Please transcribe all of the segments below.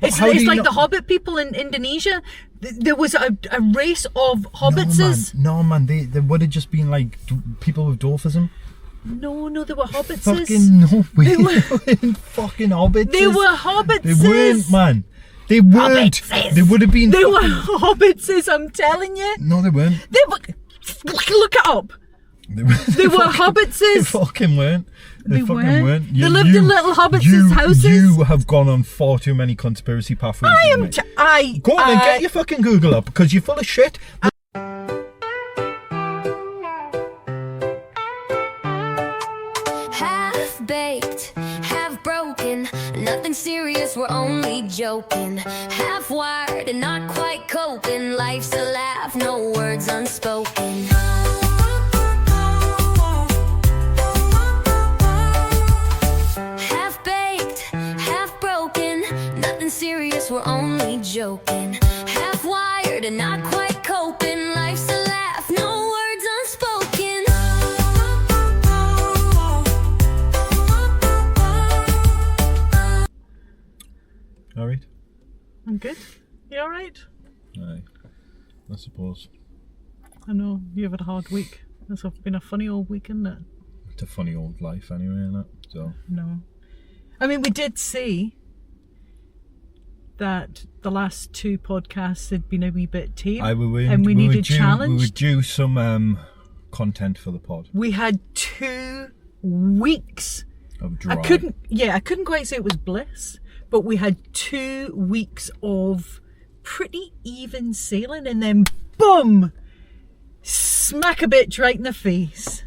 It's like the Hobbit people in Indonesia. There was a race of hobbitses. No, man. They would have just been like people with dwarfism. No, they were hobbitses. Fucking no way. They weren't fucking hobbitses. They were hobbitses. They weren't, man. They weren't. Hobbitses. They would have been. They were hobbitses, I'm telling you. No, they weren't. They were. Look it up. They were hobbitses. They fucking weren't. They fucking weren't. They lived in little hobbitses' houses. You have gone on far too many conspiracy pathways. Go on and get your fucking Google up, because you're full of shit. Half-baked, half-broken, nothing serious, we're only joking. Half-wired and not quite coping, life's a laugh, no words unspoken. Half-baked, half-broken, nothing serious, we're only joking. Half-wired and not quite coping, life's a laugh, no words unspoken. Alright. I'm good. You alright? Aye. I suppose. I know, you've had a hard week. It's been a funny old week, isn't it? It's a funny old life anyway, isn't it? So. No. I mean, we did see that the last 2 podcasts had been a wee bit tame. And we needed challenged. We would do some content for the pod. We had 2 weeks of dry. I couldn't quite say it was bliss, but we had 2 weeks of pretty even sailing, and then boom, smack a bitch right in the face.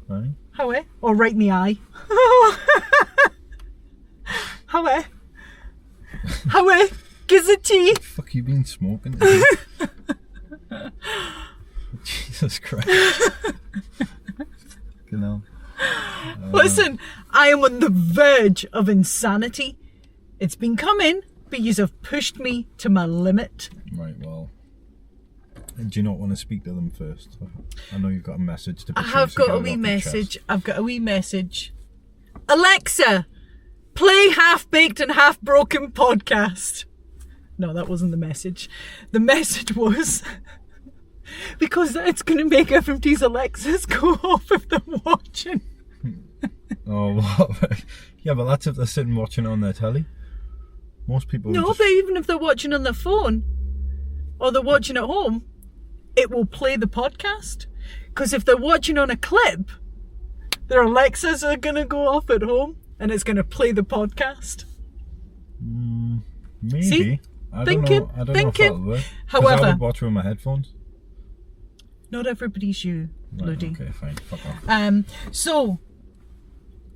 Right. How eh? Or right in the eye. How eh? How eh? Gives a tea. What the fuck you been smoking? Jesus Christ. You know. Listen, I am on the verge of insanity. It's been coming, but you have pushed me to my limit. Right, well. Do you not want to speak to them first? I know you've got a message to. I have got a wee message. I've got a wee message. Alexa, play Half Baked and Half Broken podcast. No, that wasn't the message. The message was because it's going to make everybody's Alexas go off if they're watching. Oh, what? Yeah, but that's if they're sitting watching on their telly. Most people. No, but even if they're watching on their phone or they're watching at home, it will play the podcast. Because if they're watching on a clip, their Alexas are going to go off at home and it's going to play the podcast. Maybe. See? I don't know if that'll work. However, I would watch with my headphones. Not everybody's you, Luddy. Okay, fine. Fuck off. So,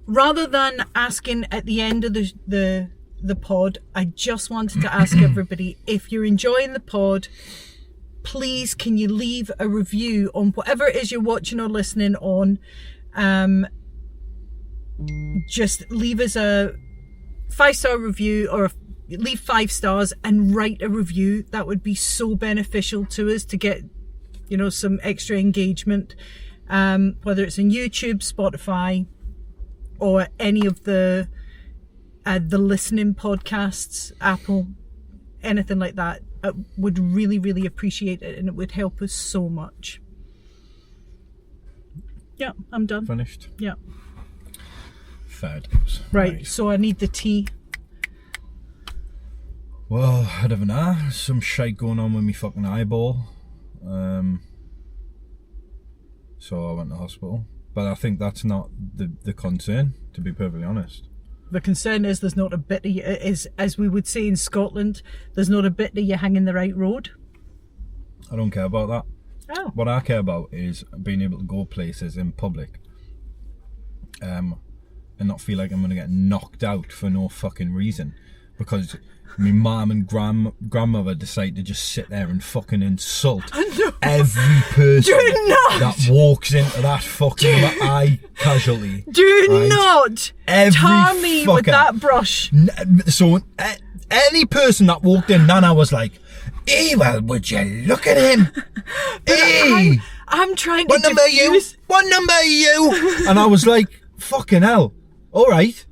rather than asking at the end of the pod, I just wanted to ask everybody, if you're enjoying the pod, please can you leave a review on whatever it is you're watching or listening on. Just leave us a 5-star review, or leave 5 stars and write a review. That would be so beneficial to us to get, you know, some extra engagement, whether it's on YouTube, Spotify, or any of the listening podcasts, Apple, anything like that. I would really, really appreciate it, and it would help us so much. Yeah, I'm done. Finished? Yeah. Fair dues. Right, so I need the tea. Well, I don't know. Some shite going on with me fucking eyeball. So I went to hospital. But I think that's not the concern, to be perfectly honest. The concern is there's not a bit of you, as we would say in Scotland, there's not a bit of you hanging the right road. I don't care about that. Oh. What I care about is being able to go places in public and not feel like I'm going to get knocked out for no fucking reason. Because my mum and grandmother decide to just sit there and fucking insult every person that walks into that fucking eye casualty. Do not tar me with that brush. So any person that walked in, Nana was like, "Hey, well, would you look at him? Hey, I'm trying to What number are you? What number are you?" And I was like, "Fucking hell, all right."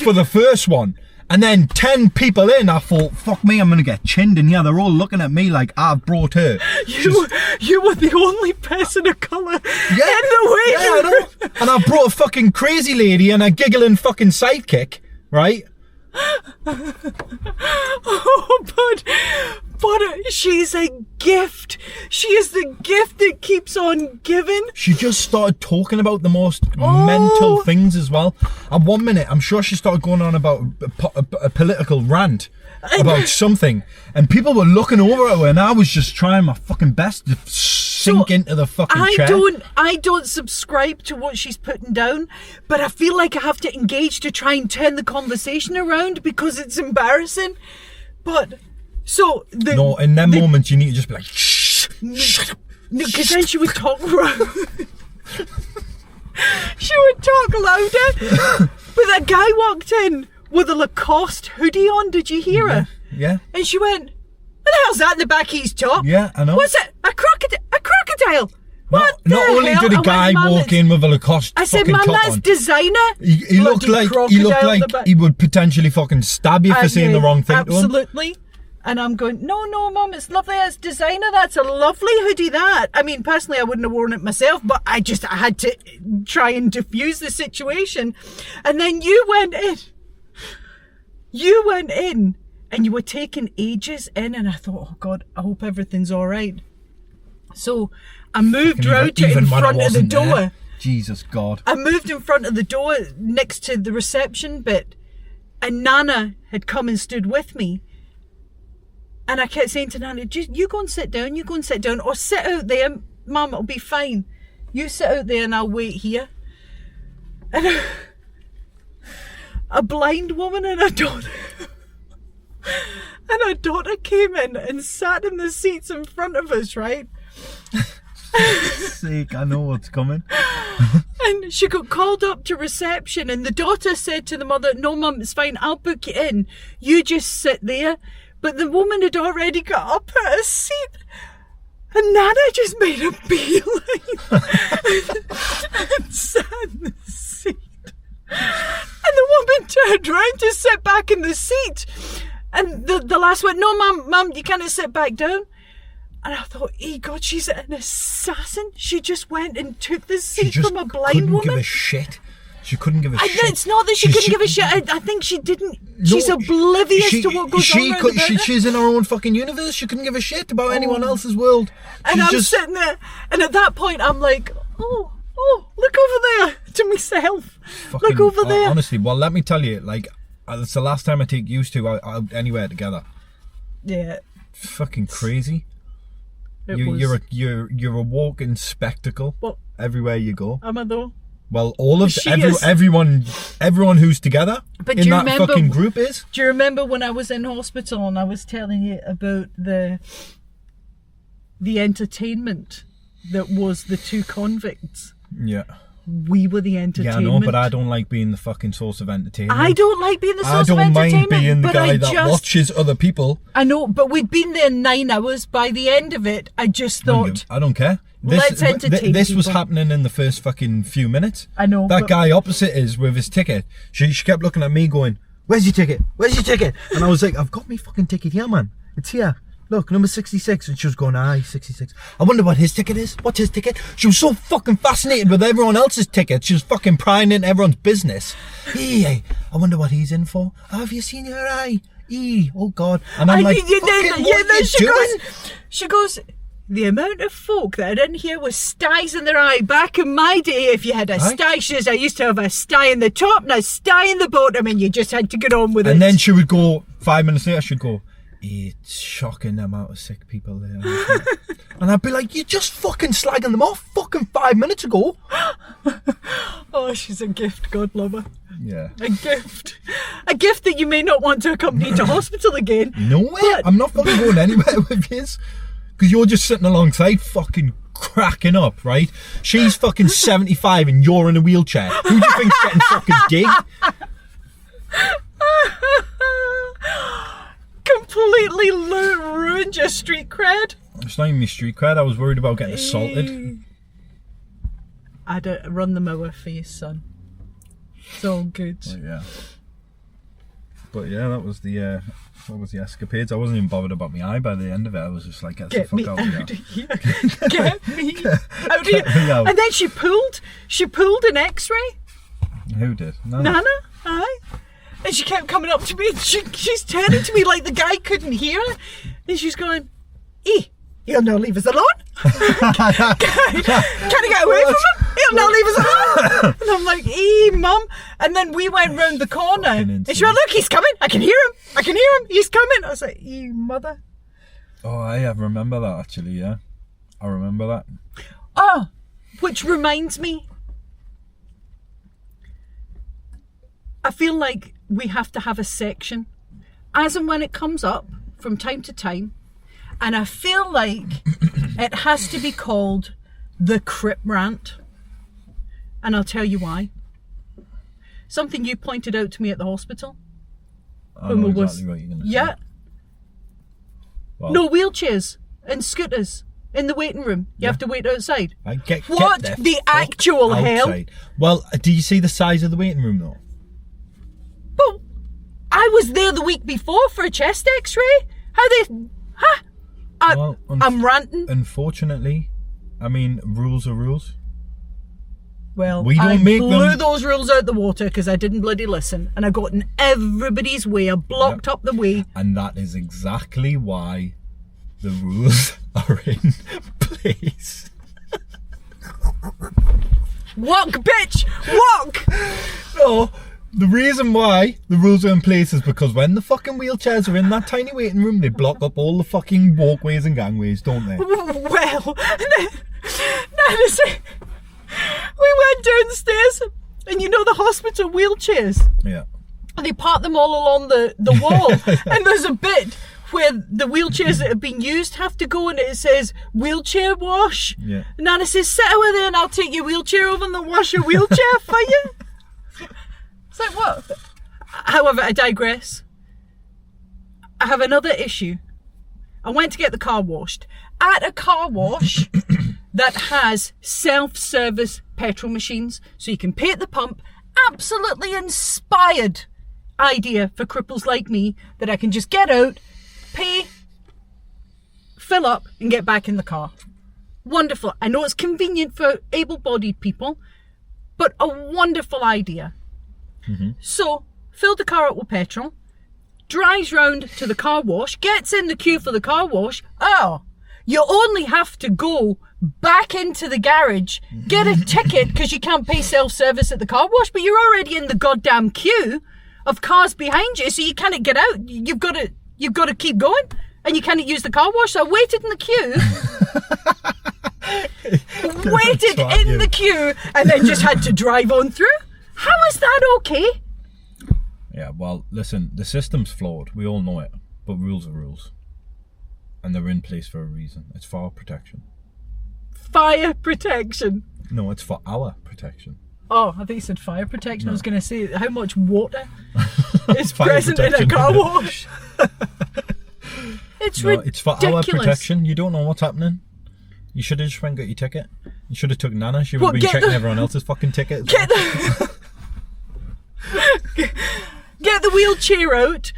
For the first one. And then 10 people in, I thought, fuck me, I'm going to get chinned. And yeah, they're all looking at me like I've brought her. You were the only person of colour in the way. Yeah, I know. And I brought a fucking crazy lady and a giggling fucking sidekick, right? Oh, but she's a gift. She is the gift that keeps on giving. She just started talking about the most mental things as well. At 1 minute, I'm sure she started going on about a political rant about something, and people were looking over at her, and I was just trying my fucking best to sink into the fucking chair. I don't subscribe to what she's putting down, but I feel like I have to engage to try and turn the conversation around because it's embarrassing. But so in them moments you need to just be like, shh, shut up. No, because then she would talk louder. She would talk louder. But that guy walked in with a Lacoste hoodie on. Did you hear her? Yeah. And she went, "What the hell's that in the back of his top?" Yeah, I know. What's it? A crocodile? What the Not only hell? did a guy walk in with a Lacoste I said, fucking "Mum, top that's on, designer." he looked like he would potentially fucking stab you for saying the wrong thing to him. Absolutely. And I'm going, no, Mum, it's lovely. It's designer. That's a lovely hoodie, that. I mean, personally, I wouldn't have worn it myself, but I had to try and diffuse the situation. And then you went in. You went in and you were taking ages in, and I thought, oh God, I hope everything's all right. So I moved round to in front of the door. There. Jesus God. I moved in front of the door next to the reception bit, and Nana had come and stood with me. And I kept saying to Nana, you go and sit down, or sit out there, Mum, it'll be fine. You sit out there and I'll wait here. And a blind woman and a daughter came in and sat in the seats in front of us, right? Sake, I know what's coming. And she got called up to reception, and the daughter said to the mother, "No, Mum, it's fine, I'll book you in. You just sit there." But the woman had already got up at a seat, and Nana just made a beeline and sat in the seat. And the woman turned around to sit back in the seat, and the lass went, "No, Mum, you can't sit back down." And I thought, God, she's an assassin. She just went and took the seat from a blind woman. She couldn't give a shit. She couldn't give a shit. It's not that she couldn't give a shit. I think she didn't. She's oblivious to what goes on around about her. She's in her own fucking universe. She couldn't give a shit about anyone else's world. And I'm sitting there, and at that point, I'm like, oh, look over there to myself. Look over there. Honestly, well, let me tell you, like, it's the last time I take you two out anywhere together. Yeah. Fucking crazy. You're a walking spectacle. Well, everywhere you go. Am I though? Well, everyone who's together in that fucking group is. Do you remember when I was in hospital and I was telling you about the entertainment that was the two convicts? Yeah. We were the entertainment. Yeah, I know, but I don't like being the fucking source of entertainment. I don't like being the source of entertainment. I don't mind being the guy that watches other people. I know, but we'd been there 9 hours. By the end of it, I just thought, I don't care. Let's entertain This people. was happening in the first fucking few minutes. I know. That guy opposite is with his ticket. She kept looking at me going, "Where's your ticket? Where's your ticket?" And I was like, "I've got my fucking ticket here, man. It's here. Look, number 66. And she was going, "Aye, 66. I wonder what his ticket is. What's his ticket?" She was so fucking fascinated with everyone else's ticket. She was fucking prying into everyone's business. Hey, I wonder what he's in for. Oh, have you seen your eye? Oh God. And I'm like, she goes, "The amount of folk that are in here with styes in their eye. Back in my day, if you had a stye," she says, "I used to have a stye in the top and a stye in the bottom, and you just had to get on with it." And then she would go, 5 minutes later, she'd go, "It's shocking the amount of sick people there." And I'd be like, "You're just fucking slagging them off fucking 5 minutes ago." Oh, she's a gift, God love her. Yeah. A gift. A gift that you may not want to accompany to hospital again. No way. I'm not fucking going anywhere with this. Because you're just sitting alongside fucking cracking up, right? She's fucking 75 and you're in a wheelchair. Who do you think's getting fucking gig? Completely ruined your street cred. It's not even my street cred. I was worried about getting assaulted. I don't run them over for you, son. It's all good. Well, yeah. But yeah, that was the escapades. I wasn't even bothered about my eye by the end of it. I was just like, get the fuck out of here. Get me out of here. And then she pulled an X-ray. Who did? Nana, aye. And she kept coming up to me and she's turning to me like the guy couldn't hear her. And she's going, he'll not leave us alone. Can I get away from him? He'll not leave us alone. And I'm like, Mum. And then we went round the corner and she went, look, he's coming. I can hear him. He's coming. I was like, mother. Oh, I remember that actually, yeah. I remember that. Oh, which reminds me, I feel like we have to have a section as and when it comes up from time to time, and I feel like it has to be called the Crip Rant, and I'll tell you why. Something you pointed out to me at the hospital. I know exactly what you're going to say. Yeah. Well, no wheelchairs and scooters in the waiting room. You have to wait outside. Get the actual hell? Outside. Well, do you see the size of the waiting room though? But I was there the week before for a chest X-ray. I'm ranting. Unfortunately, I mean, rules are rules. Well, we don't I make blew them. those rules out the water because I didn't bloody listen, and I got in everybody's way. I blocked up the way. And that is exactly why the rules are in place. Walk, bitch! Walk! No. The reason why the rules are in place is because when the fucking wheelchairs are in that tiny waiting room, they block up all the fucking walkways and gangways, don't they? Well, we went downstairs, and you know the hospital wheelchairs? Yeah. And they park them all along the wall, and there's a bit where the wheelchairs that have been used have to go, and it says wheelchair wash. Yeah. And Nana says, sit over there and I'll take your wheelchair over and then wash your wheelchair for you. It's like, what? However, I digress. I have another issue. I went to get the car washed at a car wash that has self-service petrol machines, so you can pay at the pump. Absolutely inspired idea for cripples like me, that I can just get out, pay, fill up and get back in the car. Wonderful. I know it's convenient for able-bodied people, but a wonderful idea. Mm-hmm. So, filled the car up with petrol, drives round to the car wash, gets in the queue for the car wash. Oh, you only have to go back into the garage, get a ticket because you can't pay self-service at the car wash, but you're already in the goddamn queue of cars behind you, so you can't get out. You've got to keep going, and you can't use the car wash. So I waited in the queue, and then just had to drive on through. How is that okay? Yeah, well, listen, the system's flawed. We all know it, but rules are rules, and they're in place for a reason. It's for our protection. Fire protection? No, it's for our protection. Oh, I think you said fire protection. No. I was going to say, how much water is fire present in a car wash? It's ridiculous. It's for our protection. You don't know what's happening. You should have just went and got your ticket. You should have took Nana. She would have been checking everyone else's fucking tickets. Get the wheelchair out.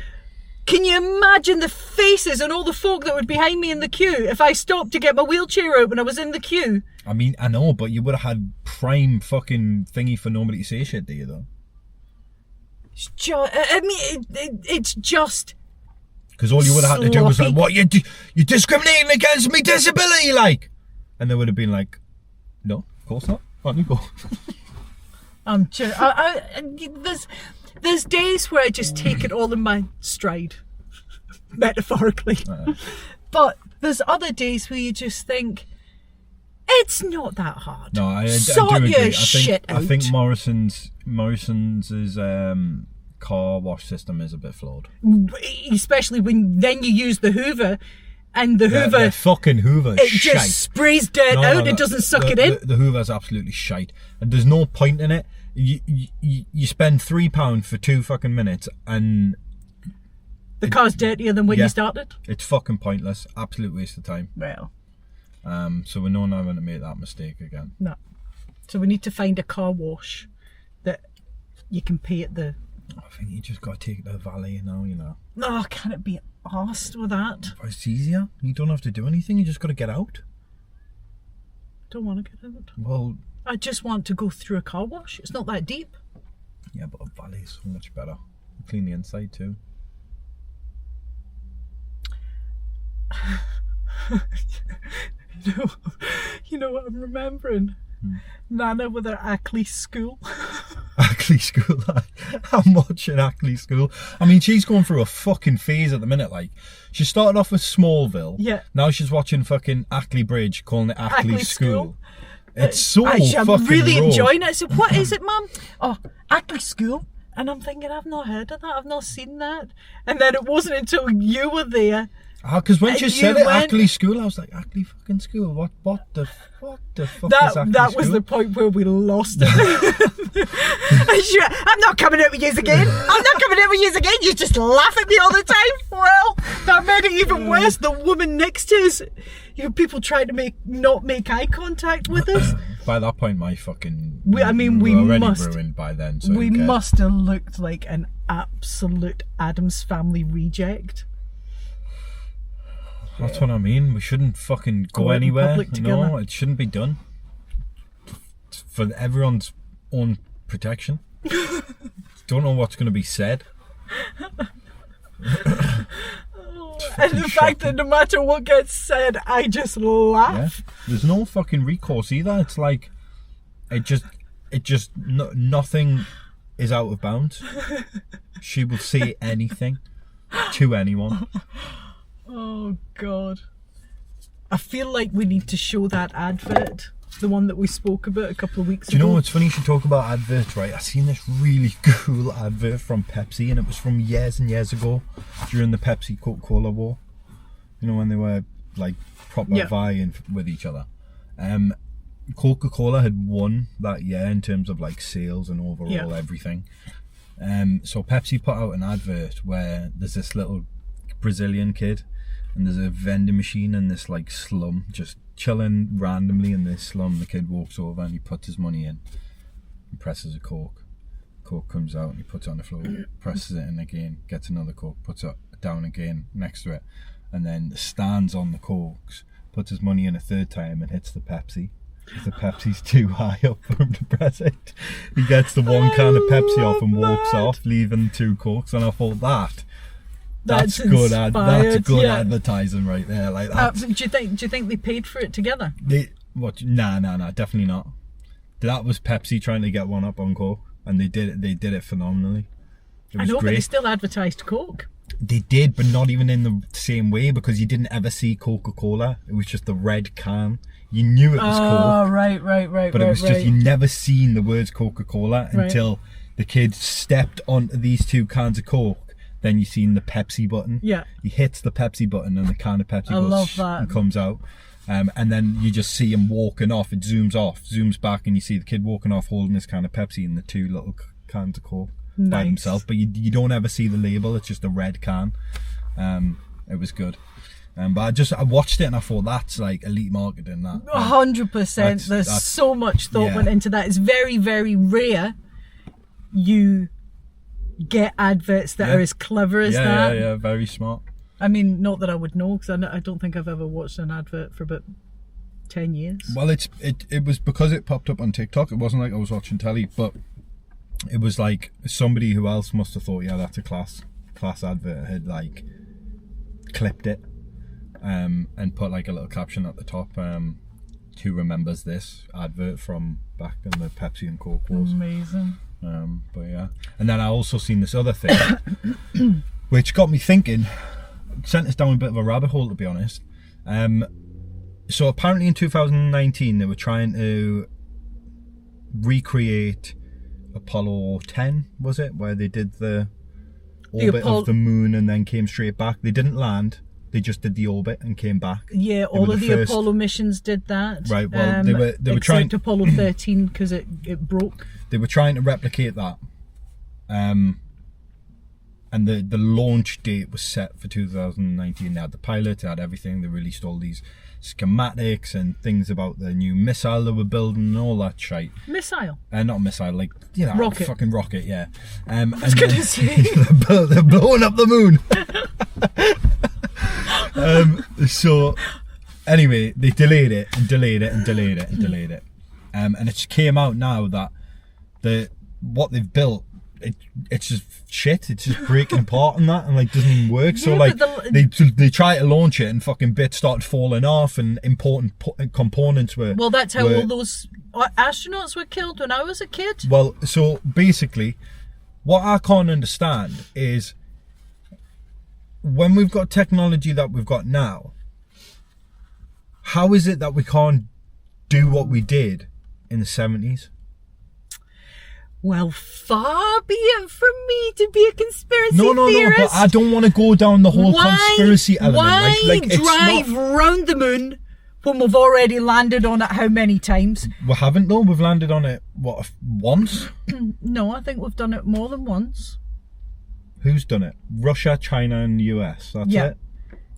Can you imagine the faces and all the folk that were behind me in the queue if I stopped to get my wheelchair out when I was in the queue? I mean, I know, but you would have had prime fucking thingy for nobody to say shit to you, though. It's just... Because all you would have had to do was like, what, you're discriminating against me disability, like? And they would have been like, no, of course not. On you go. There's days where I just take it all in my stride, metaphorically. But there's other days where you just think, it's not that hard. No, I do agree. I think Morrison's car wash system is a bit flawed. Especially when then you use the Hoover, and the Hoover... The fucking Hoover is shite. It just sprays dirt out, it doesn't suck it in. The Hoover's absolutely shite. And there's no point in it. You spend £3 for 2 fucking minutes and... The car's dirtier than when you started? It's fucking pointless. Absolute waste of time. Well. So we're not going to make that mistake again. No. So we need to find a car wash that you can pay at the I think you just got to take it to the valley now, you know. Oh, can it be arsed with that? It's easier. You don't have to do anything. You just got to get out. Don't want to get out. Well, I just want to go through a car wash. It's not that deep. yeah, but a valley is so much better. You clean the inside too. You know what I'm remembering? Nana with her Ackley school. Ackley School. I'm watching Ackley School. I mean, she's going through a fucking phase at the minute. Like, she started off with Smallville. Yeah. Now she's watching fucking Ackley Bridge, calling it Ackley, Ackley School. School. It's so I'm fucking really raw. enjoying it. I said, what is it, Mum? Oh, Ackley School. And I'm thinking, I've not heard of that. I've not seen that. And then it wasn't until you were there. Because when And she you said it, went- Ackley School, I was like, Ackley fucking School? What the fuck is Ackley That School? was the point where we lost it. I'm not coming out with you again. I'm not coming out with you again. You just laugh at me all the time. Well, that made it even worse. The woman next to us, people trying to not make eye contact with us. By that point, my fucking... We were already must- ruined by then. So We who cares? must have looked like an absolute Addams Family reject. That's what I mean. We shouldn't fucking go Go out in anywhere. public No, together. it shouldn't be done. It's for everyone's own protection. Don't know what's going to be said. And the fact that no matter what gets said, I just Yeah. laugh. There's no fucking recourse either. It's like nothing is out of bounds. She will say anything to anyone. Oh God. I feel like we need to show that advert, the one that we spoke about a couple of weeks Do you ago. know what's funny? You should talk about adverts, right? I seen this really cool advert from Pepsi, and it was from years and years ago during the Pepsi Coca-Cola war. You know, when they were like proper vying with each other. Coca-Cola had won that year in terms of like sales and overall everything. So Pepsi put out an advert where there's this little Brazilian kid, and there's a vending machine in this like slum, just chilling randomly in this slum. The kid walks over and he puts his money in and presses a Coke. Coke comes out and he puts it on the floor, presses it in again, gets another Coke, puts it down again next to it, and then stands on the Cokes, puts his money in a third time and hits the Pepsi. If the Pepsi's too high up for him to press it, he gets the one can of Pepsi off and walks off, leaving 2 Cokes. And I thought that's good. That's good advertising right there. Like that. Do you think they paid for it together? Nah, definitely not. That was Pepsi trying to get one up on Coke, and they did it phenomenally. It was I know, great. but they still advertised Coke. They did, but not even in the same way, because you didn't ever see Coca-Cola. It was just the red can. You knew it was Coke. Oh, right. But it was just, you never seen the words Coca-Cola until the kid stepped onto these 2 cans of Coke. Then you seen the Pepsi button. Yeah. He hits the Pepsi button and the can of Pepsi goes love that. and comes out. And then you just see him walking off. It zooms back, and you see the kid walking off holding this can of Pepsi and the 2 little cans of Coke by himself. But you don't ever see the label. It's just a red can. It was good. But I watched it and I thought, that's like elite marketing. 100%. There's so much thought went into that. It's very, very rare you get adverts that are as clever as that. Yeah, very smart. I mean, not that I would know, because I don't think I've ever watched an advert for about 10 years. Well, it was because it popped up on TikTok. It wasn't like I was watching telly, but it was like somebody who else must have thought, yeah, that's a class advert, had like clipped it and put like a little caption at the top, who remembers this advert from back in the Pepsi and Coke wars. Amazing. But yeah, and then I also seen this other thing which got me thinking, sent us down a bit of a rabbit hole, to be honest. So apparently in 2019 they were trying to recreate Apollo 10, was it, where they did the orbit of the moon and then came straight back. They didn't land, they just did the orbit and came back. Yeah, all of the first Apollo missions did that. Right, well, they were trying... Except Apollo 13, because it broke. They were trying to replicate that. and the launch date was set for 2019. They had the pilot, they had everything. They released all these schematics and things about the new missile they were building and all that shite. Missile? Not missile, like, you know, rocket. Fucking rocket, yeah. I was gonna say. They're blowing up the moon. So anyway, they delayed it and delayed it and delayed it and delayed it. And it just came out now that what they've built, it's just shit. It's just breaking apart and that, and like doesn't even work. So like they try to launch it and fucking bits started falling off and important components were. Well, that's how all those astronauts were killed when I was a kid. Well, so basically, what I can't understand is when we've got technology that we've got now, how is it that we can't do what we did in the 70s? Well, far be it from me to be a conspiracy theorist. No, but I don't want to go down the whole conspiracy element. Why drive round the moon when we've already landed on it how many times? We haven't though. We've landed on it, what, once? No, I think we've done it more than once. Who's done it? Russia, China and the US. That's it?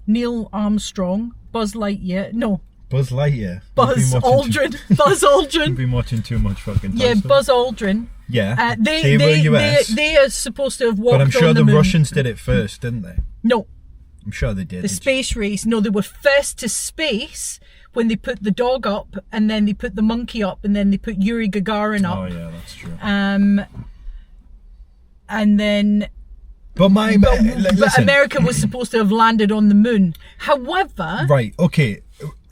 Neil Armstrong, Buzz Lightyear. No. Buzz Lightyear. Buzz Aldrin. Buzz Aldrin. You've been watching too much fucking Yeah, Buzz Aldrin. Yeah. They were US. They are supposed to have walked on the moon. But I'm sure the Russians did it first, didn't they? No. I'm sure they did. The space race. No, they were first to space when they put the dog up, and then they put the monkey up, and then they put Yuri Gagarin up. Oh yeah, that's true. And then. But listen. America was supposed to have landed on the moon. However. Right. Okay.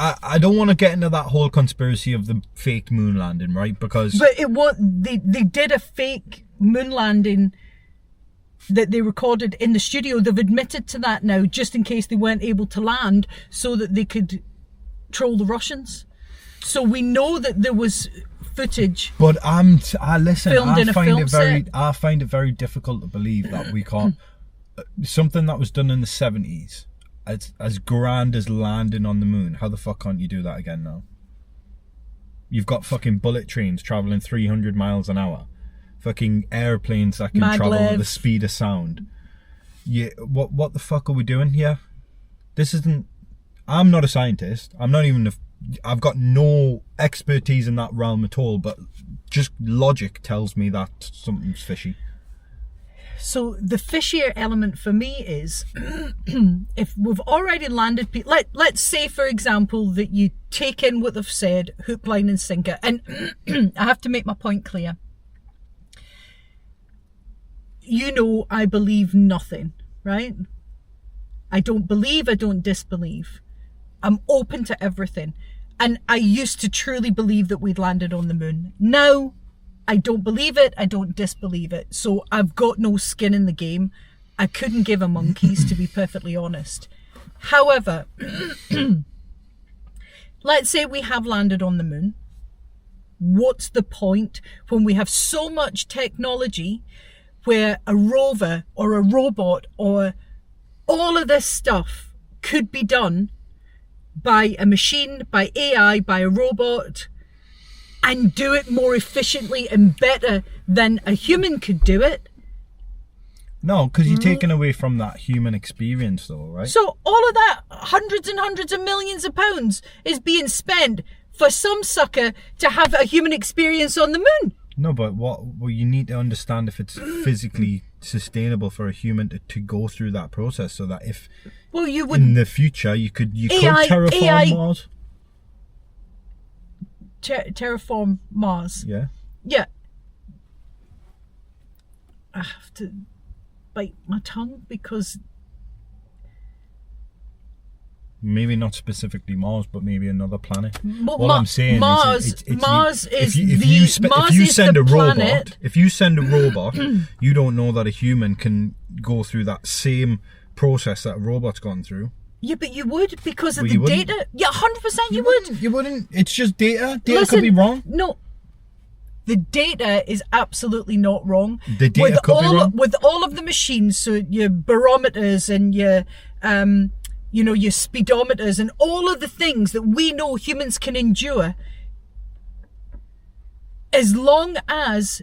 I don't want to get into that whole conspiracy of the fake moon landing, right? Because they did a fake moon landing that they recorded in the studio. They've admitted to that now, just in case they weren't able to land, so that they could troll the Russians. So we know that there was footage. But listen. Filmed in a film set. I find it very difficult to believe that we can't. Something that was done in the 70s. As grand as landing on the moon, how the fuck can't you do that again now? You've got fucking bullet trains travelling 300 miles an hour, fucking airplanes that can travel at the speed of sound. Yeah, what the fuck are we doing here? This isn't. I'm not a scientist. I'm not even. I've got no expertise in that realm at all. But just logic tells me that something's fishy. So the fishier element for me is if we've already landed people, let's say for example that you take in what they've said, hook, line and sinker, and I have to make my point clear. You know, I believe nothing, right? I don't believe, I don't disbelieve. I'm open to everything. And I used to truly believe that we'd landed on the moon. Now, I don't believe it, I don't disbelieve it. So I've got no skin in the game. I couldn't give a monkeys, to be perfectly honest. However, let's say we have landed on the moon. What's the point when we have so much technology where a rover or a robot or all of this stuff could be done by a machine, by AI, by a robot, and do it more efficiently and better than a human could do it? No, because you're taking away from that human experience though, right? So all of that, hundreds and hundreds of millions of pounds is being spent for some sucker to have a human experience on the moon. No, but what you need to understand if it's physically sustainable for a human to go through that process, so that if you would in the future you could terraform Mars. Terraform Mars. Yeah. Yeah. I have to bite my tongue because maybe not specifically Mars, but maybe another planet. Well, I'm saying Mars if you send a robot, you don't know that a human can go through that same process that a robot's gone through. Yeah, but you would, because of the data. Yeah, 100% you would. You wouldn't. It's just data. Data Listen, could be wrong. No. The data is absolutely not wrong. The data could be wrong. With all of the machines, so your barometers and your, your speedometers and all of the things that we know humans can endure, as long as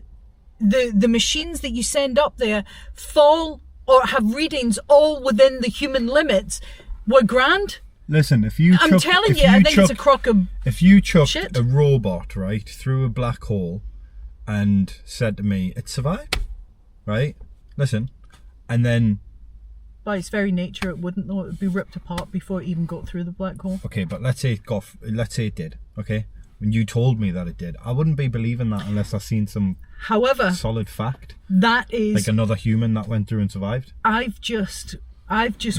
the machines that you send up there fall or have readings all within the human limits, we're grand. Listen, if you I'm telling you, I think it's a crock of if you chucked shit. a robot, right, through a black hole and said to me, it survived, right? Listen, and then... By its very nature, it wouldn't, though. It would be ripped apart before it even got through the black hole. Okay, but let's say it did, okay? When you told me that it did, I wouldn't be believing that unless I've seen some solid fact. That is... Like another human that went through and survived. I've just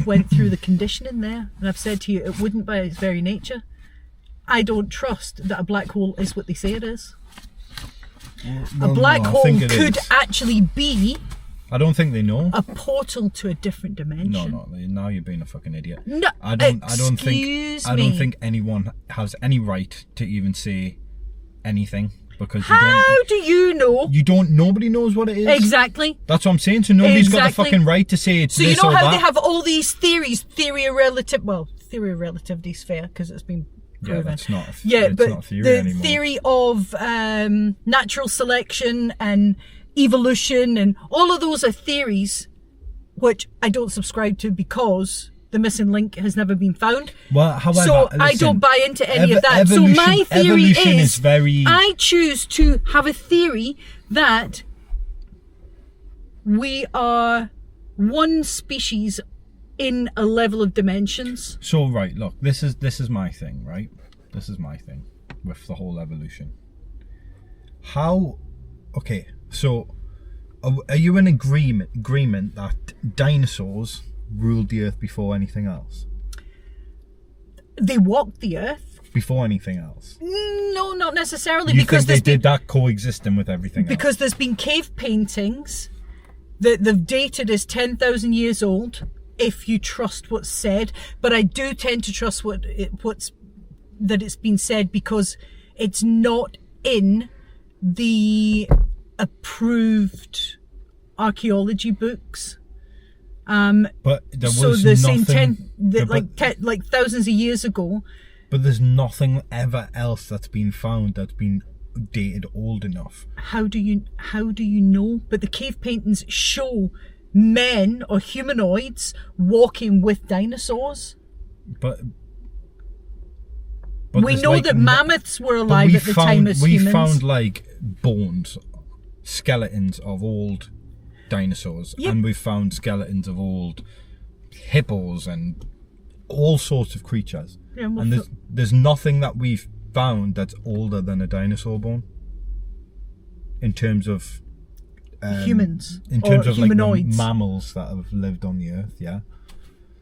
went through the conditioning there, and I've said to you, it wouldn't by its very nature. I don't trust that a black hole is what they say it is. Well, a black hole could is. actually be... I don't think they know. A portal to a different dimension. No, now you're being a fucking idiot. No, I don't think anyone has any right to even say anything because how do you know? Nobody knows what it is. Exactly. That's what I'm saying. So nobody's got the fucking right to say it's so this or that. So you know how they have all these theories, theory of relativity is fair because it's been proven. Yeah, that's not. But not theory the anymore. theory of natural selection and evolution and all of those are theories which I don't subscribe to because the missing link has never been found. Well, however, so listen, I don't buy into any of that. So my theory is I choose to have a theory that we are one species in a level of dimensions. So right, look, this is my thing, right? This is my thing with the whole evolution. Okay, so are you in agreement that dinosaurs ruled the earth before anything else? They walked the earth? Before anything else? No, not necessarily. You because think they did that coexisting with everything else? Because there's been cave paintings that they've dated as 10,000 years old, if you trust what's said. But I do tend to trust that it's been said because it's not in the approved archaeology books. But there was nothing. Like thousands of years ago. But there's nothing ever else that's been found that's been dated old enough. How do you know? But the cave paintings show men or humanoids walking with dinosaurs. But we know that mammoths were alive at the time as humans. We found like bones, skeletons of old dinosaurs, and we've found skeletons of old hippos and all sorts of creatures. Yeah, and there's nothing that we've found that's older than a dinosaur bone in terms of humans, in terms of humanoids. Like the mammals that have lived on the earth. Yeah.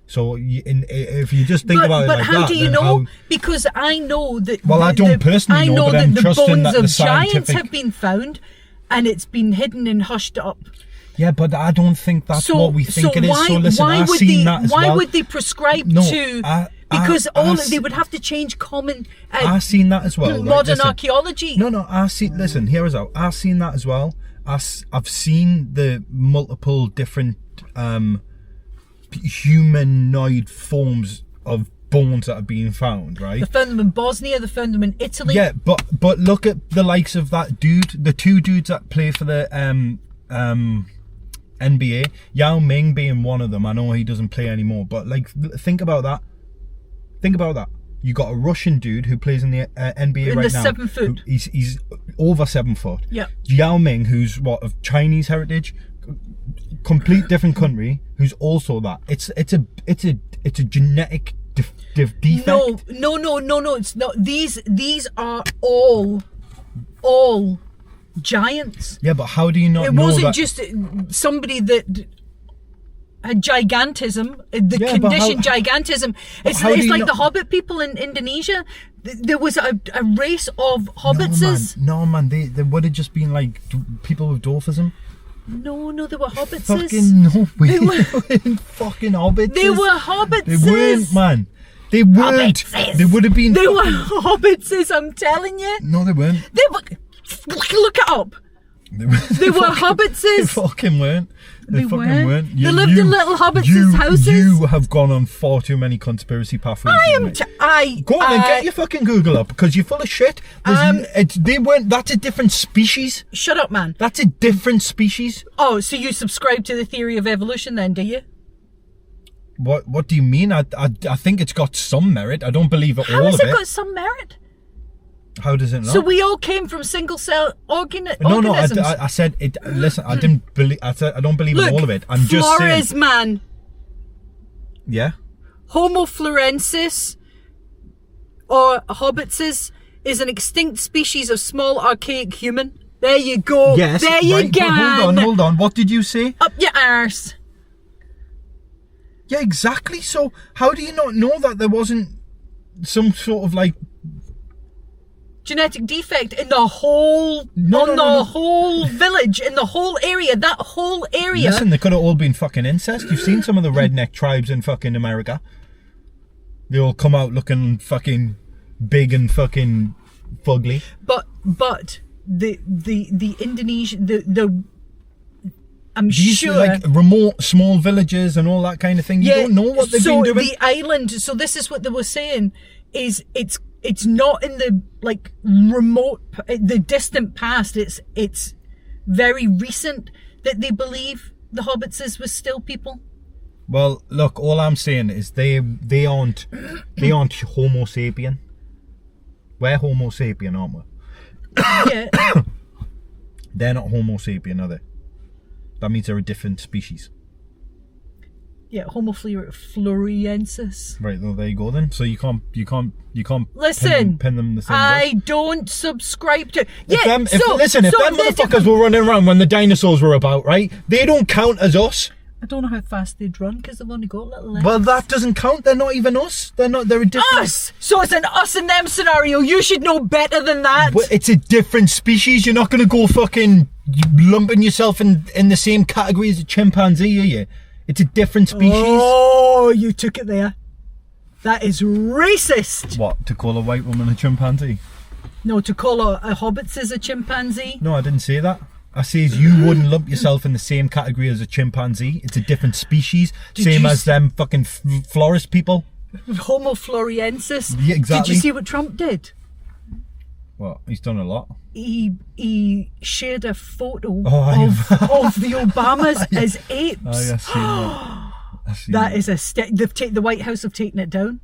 So if you just think about it like that, how do you know? Because I know that. Well, I don't personally know, but I'm trusting that the scientific giants have been found, and it's been hidden and hushed up. Yeah, but I don't think that's what we think it is. So listen, I've seen that as well. Why would they prescribe to? Because they would have to change common. I've seen that as well. Modern archaeology. No. Listen, hear us out. I've seen that as well. I've seen the multiple different humanoid forms of bones that have been found. Right. They found them in Bosnia. They found them in Italy. Yeah, but look at the likes of that dude. The two dudes that play for the NBA, Yao Ming being one of them. I know he doesn't play anymore, but like, think about that. You got a Russian dude who plays in the NBA right now. 7 foot. He's over 7 foot. Yeah. Yao Ming, who's of Chinese heritage, complete different country, who's also that. It's a genetic defect. No. It's not. These are all giants. Yeah, but how do you not know that? It wasn't just somebody that had gigantism, the condition gigantism. It's like the Hobbit people in Indonesia. There was a race of hobbitses. No, man, they would have just been like people with dwarfism. No, they were hobbitses. Fucking no, they weren't fucking hobbitses. They were hobbitses. They weren't, man. They weren't. Hobbitses. They would have been. They were hobbitses, I'm telling you. No, they weren't. They were. Look it up. They were hobbitses. They fucking weren't. They fucking weren't. You, They lived in little hobbits' houses. You have gone on far too many conspiracy pathways. Go on and get your fucking Google up, because you're full of shit. They weren't. That's a different species. Shut up, man. That's a different species. Oh, so you subscribe to the theory of evolution then, do you? What do you mean? I think it's got some merit. I don't believe all of it. How has it got some merit? How does it not? So we all came from single cell organisms. No, I said it. Listen, I didn't believe. I said I don't believe in all of it. I'm just saying. Flores, man. Yeah. Homo florensis, or hobbitses, is an extinct species of small archaic human. There you go. Yes. There you go. Hold on. What did you say? Up your arse. Yeah, exactly. So how do you not know that there wasn't some sort of like genetic defect in the whole whole village, in the whole area, that whole area? Listen, they could have all been fucking incest. You've seen some of the redneck tribes in fucking America. They all come out looking fucking big and fucking fugly. But the Indonesian the I'm these sure like remote small villages and all that kind of thing. You don't know what they've been doing. The island. So this is what they were saying: is it's not in the like remote, the distant past. It's very recent that they believe the hobbitses were still people. Well, look, all I'm saying is they aren't Homo sapien. We're Homo sapien, aren't we? Yeah. They're not Homo sapien, are they? That means they're a different species. Yeah, Homo floresiensis. Right, well, there you go then. So you can't listen, pin them the same. I don't subscribe to. Yeah, if them motherfuckers were running around when the dinosaurs were about, right? They don't count as us. I don't know how fast they'd run because they've only got little legs. Well, that doesn't count. They're not even us. They're a different. Us. So it's an us and them scenario. You should know better than that. But it's a different species. You're not going to go fucking lumping yourself in the same category as a chimpanzee, are you? It's a different species. Oh, you took it there. That is racist. What, to call a white woman a chimpanzee? No, to call a hobbits a chimpanzee. No, I didn't say that. I says you wouldn't lump yourself in the same category as a chimpanzee. It's a different species. Same as them fucking florist people. Homo floresiensis. Yeah, exactly. Did you see what Trump did? What? He's done a lot. He shared a photo of the Obamas as apes. Oh, yeah, I've seen that. That is the White House have taken it down.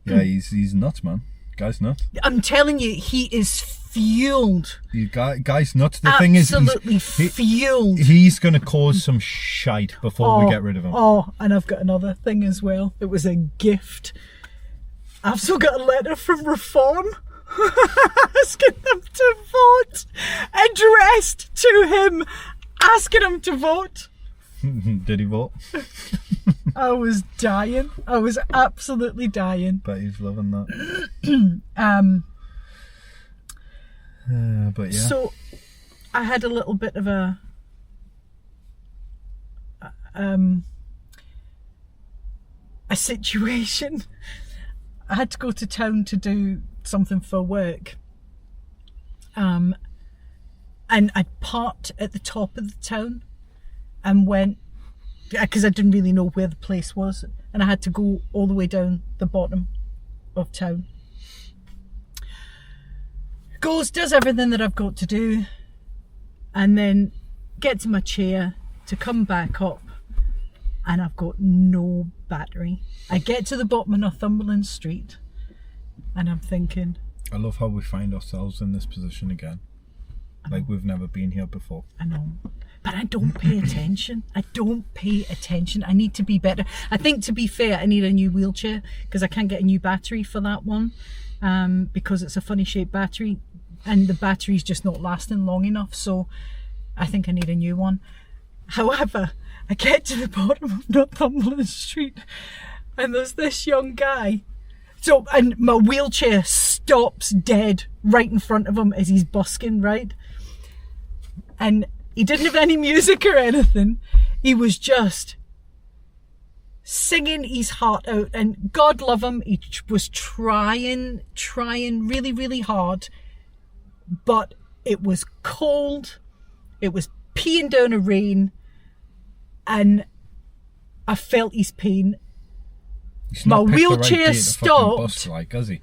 Yeah, he's nuts, man. Guy's nuts. I'm telling you, he is fueled. Guy's nuts. The thing is, absolutely fueled. He's going to cause some shite before we get rid of him. Oh, and I've got another thing as well. It was a gift. I've still got a letter from Reform asking them to vote, addressed to him, asking him to vote. Did he vote? I was dying. I was absolutely dying. Bet he's loving that. But yeah. So I had a little bit of a situation. I had to go to town to do something for work. And I parked at the top of the town and went, because I didn't really know where the place was, and I had to go all the way down the bottom of town. Does everything that I've got to do, and then get to my chair to come back up, and I've got no battery. I get to the bottom of Northumberland Street, and I'm thinking, I love how we find ourselves in this position again. Like we've never been here before. I know. But I don't pay attention. I need to be better. I think, to be fair, I need a new wheelchair because I can't get a new battery for that one, because it's a funny shaped battery and the battery's just not lasting long enough. So I think I need a new one. However, I get to the bottom of Northumberland Street and there's this young guy. So, and my wheelchair stops dead right in front of him as he's busking, right? And he didn't have any music or anything. He was just singing his heart out, and God love him, he was trying really, really hard, but it was cold, it was peeing down a rain, and I felt his pain. He's not My picked the right wheelchair day to fucking stopped. bus, like, has he?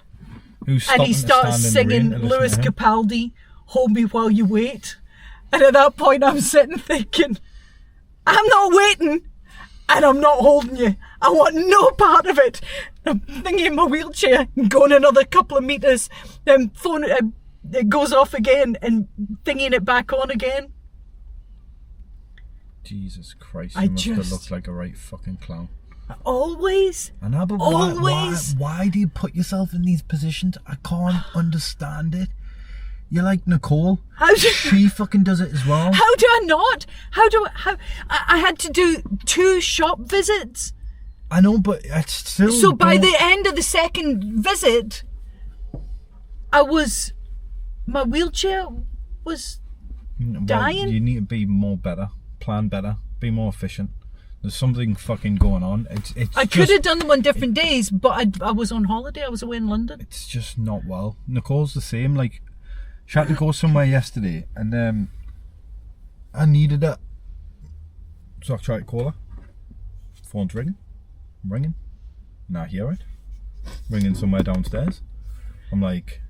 Who's And he stopping to starts stand in singing the rain to listen Lewis to him? Capaldi, Hold Me While You Wait. And at that point I'm sitting thinking, I'm not waiting and I'm not holding you. I want no part of it. I'm thinking in my wheelchair and going another couple of metres, then phone it goes off again and thinking it back on again. Jesus Christ, I you must have just- looked like a right fucking clown. Always. I know, but Always. why do you put yourself in these positions? I can't understand it. You're like Nicole. She fucking does it as well. How do I not? I had to do 2 shop visits. I know, but it's still... So by the end of the second visit, my wheelchair was dying. You need to be more better, plan better, be more efficient. There's something fucking going on. I could have done them on different days, but I was on holiday. I was away in London. It's just not well. Nicole's the same. Like, she had to go somewhere yesterday, and I needed it. So I tried to call her. Phone's ringing. I'm ringing. And I hear it. Ringing somewhere downstairs. I'm like...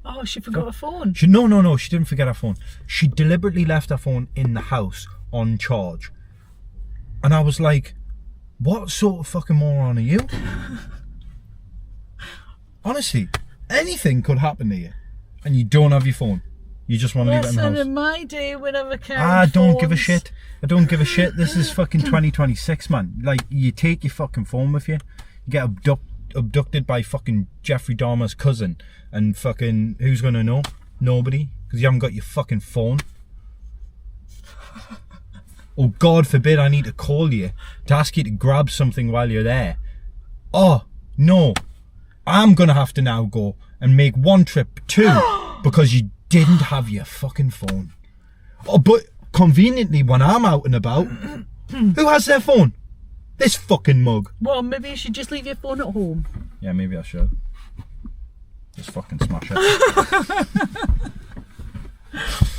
Oh, she forgot her phone. No, she didn't forget her phone. She deliberately left her phone in the house on charge. And I was like, what sort of fucking moron are you? Honestly, anything could happen to you. And you don't have your phone. You just want to leave it in the Listen, house. in my day, whenever I carried I don't give a phones- shit. I don't give a shit. This is fucking 2026, man. Like, you take your fucking phone with you. You get abducted by fucking Jeffrey Dahmer's cousin. And fucking, who's gonna know? Nobody. Because you haven't got your fucking phone. Oh, God forbid I need to call you to ask you to grab something while you're there. Oh, no. I'm gonna have to now go and make one trip too because you didn't have your fucking phone. Oh, but conveniently when I'm out and about, who has their phone? This fucking mug. Well, maybe you should just leave your phone at home. Yeah, maybe I should. Just fucking smash it.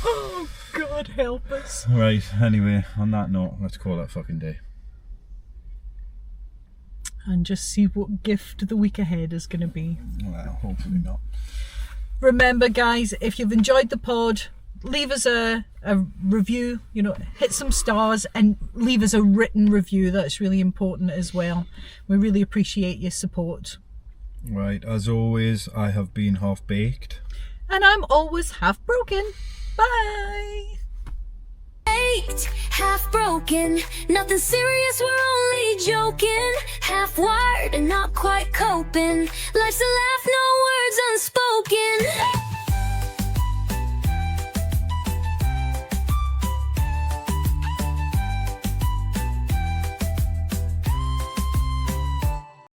Oh, God help us. Right, anyway, on that note, let's call that fucking day. And just see what gift the week ahead is going to be. Well, hopefully not. Remember, guys, if you've enjoyed the pod, leave us a review, hit some stars and leave us a written review. That's really important as well. We really appreciate your support. Right, as always, I have been half-baked. And I'm always half broken. Bye. Half broken, nothing serious, we're only joking. Half wired and not quite coping. Life's a laugh, no words